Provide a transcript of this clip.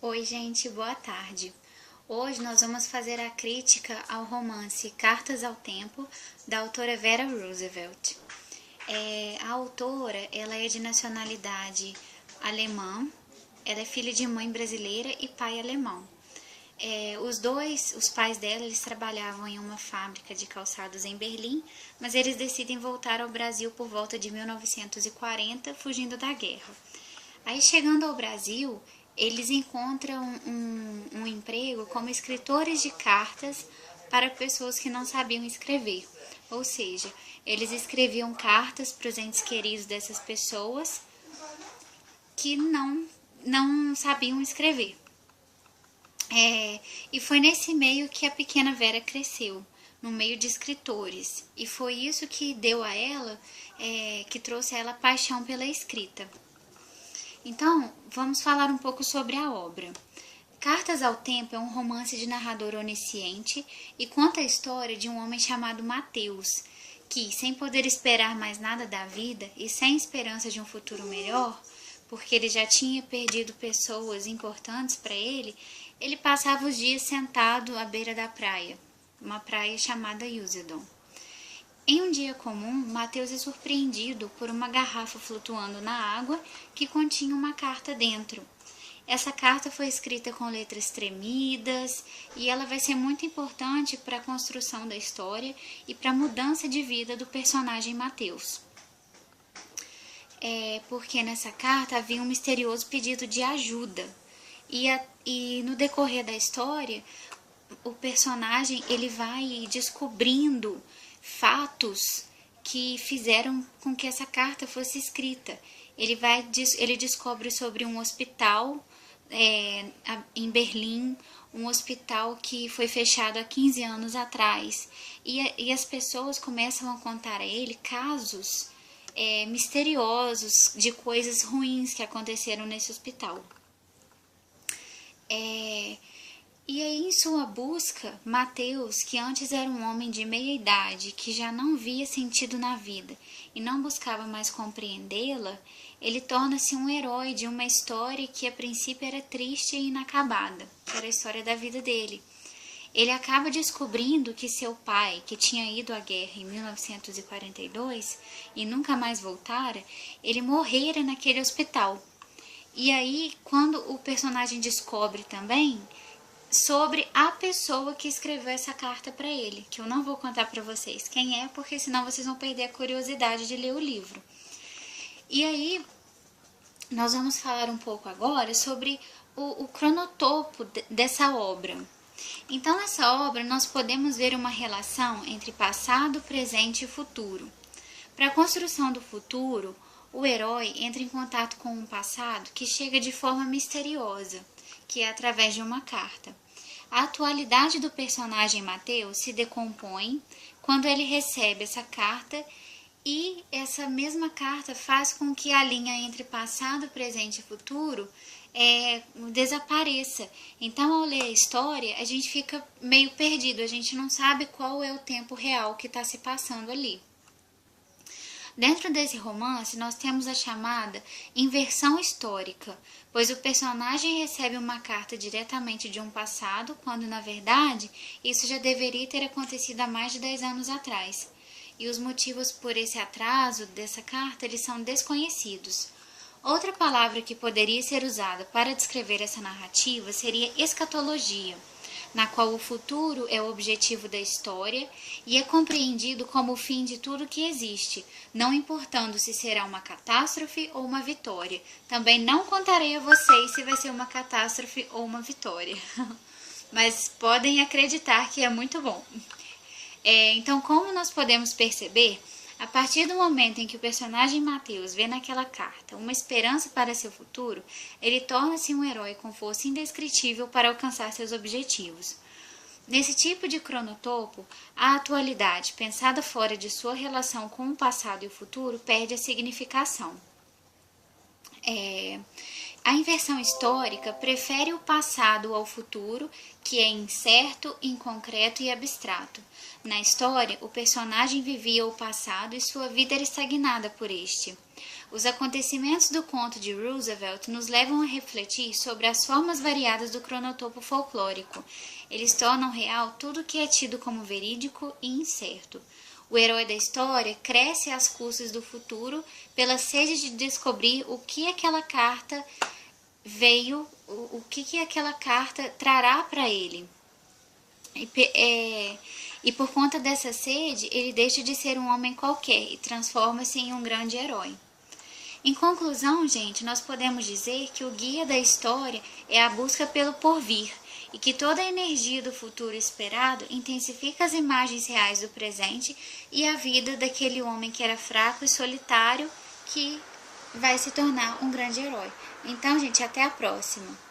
Oi, gente, boa tarde. Hoje nós vamos fazer a crítica ao romance Cartas ao Tempo, da autora Vera Roosevelt. A autora, ela é de nacionalidade alemã, ela é filha de mãe brasileira e pai alemão. Os pais dela, eles trabalhavam em uma fábrica de calçados em Berlim, mas eles decidem voltar ao Brasil por volta de 1940, fugindo da guerra. Aí, chegando ao Brasil, eles encontram um emprego como escritores de cartas para pessoas que não sabiam escrever. Ou seja, eles escreviam cartas para os entes queridos dessas pessoas que não sabiam escrever. E foi nesse meio que a pequena Vera cresceu, no meio de escritores. E foi isso que deu a ela, que trouxe a ela a paixão pela escrita. Então, vamos falar um pouco sobre a obra. Cartas ao Tempo é um romance de narrador onisciente e conta a história de um homem chamado Mateus, que, sem poder esperar mais nada da vida e sem esperança de um futuro melhor, porque ele já tinha perdido pessoas importantes para ele passava os dias sentado à beira da praia, uma praia chamada Usedom. Em um dia comum, Mateus é surpreendido por uma garrafa flutuando na água que continha uma carta dentro. Essa carta foi escrita com letras tremidas e ela vai ser muito importante para a construção da história e para a mudança de vida do personagem Mateus. Porque nessa carta havia um misterioso pedido de ajuda. E no decorrer da história, o personagem ele vai descobrindo fatos que fizeram com que essa carta fosse escrita. Ele descobre sobre um hospital em Berlim, um hospital que foi fechado há 15 anos atrás. E as pessoas começam a contar a ele casos misteriosos de coisas ruins que aconteceram nesse hospital. E aí, em sua busca, Mateus, que antes era um homem de meia idade, que já não via sentido na vida e não buscava mais compreendê-la, ele torna-se um herói de uma história que a princípio era triste e inacabada, que era a história da vida dele. Ele acaba descobrindo que seu pai, que tinha ido à guerra em 1942 e nunca mais voltara, ele morrera naquele hospital. E aí, quando o personagem descobre também sobre a pessoa que escreveu essa carta para ele, que eu não vou contar para vocês quem é, porque senão vocês vão perder a curiosidade de ler o livro. E aí, nós vamos falar um pouco agora sobre o cronotopo dessa obra. Então, nessa obra, nós podemos ver uma relação entre passado, presente e futuro. Para a construção do futuro, o herói entra em contato com um passado que chega de forma misteriosa, que é através de uma carta. A atualidade do personagem Mateus se decompõe quando ele recebe essa carta e essa mesma carta faz com que a linha entre passado, presente e futuro desapareça. Então, ao ler a história, a gente fica meio perdido, a gente não sabe qual é o tempo real que está se passando ali. Dentro desse romance, nós temos a chamada inversão histórica, pois o personagem recebe uma carta diretamente de um passado, quando, na verdade, isso já deveria ter acontecido há mais de 10 anos atrás. E os motivos por esse atraso dessa carta, eles são desconhecidos. Outra palavra que poderia ser usada para descrever essa narrativa seria escatologia, na qual o futuro é o objetivo da história e é compreendido como o fim de tudo que existe, não importando se será uma catástrofe ou uma vitória. Também não contarei a vocês se vai ser uma catástrofe ou uma vitória, mas podem acreditar que é muito bom. Então, como nós podemos perceber, a partir do momento em que o personagem Mateus vê naquela carta uma esperança para seu futuro, ele torna-se um herói com força indescritível para alcançar seus objetivos. Nesse tipo de cronotopo, a atualidade, pensada fora de sua relação com o passado e o futuro, perde a significação. A inversão histórica prefere o passado ao futuro, que é incerto, inconcreto e abstrato. Na história, o personagem vivia o passado e sua vida era estagnada por este. Os acontecimentos do conto de Roosevelt nos levam a refletir sobre as formas variadas do cronotopo folclórico. Eles tornam real tudo que é tido como verídico e incerto. O herói da história cresce às custas do futuro pela sede de descobrir o que aquela carta o que aquela carta trará para ele. E por conta dessa sede, ele deixa de ser um homem qualquer e transforma-se em um grande herói. Em conclusão, gente, nós podemos dizer que o guia da história é a busca pelo porvir e que toda a energia do futuro esperado intensifica as imagens reais do presente e a vida daquele homem que era fraco e solitário que vai se tornar um grande herói. Então, gente, até a próxima!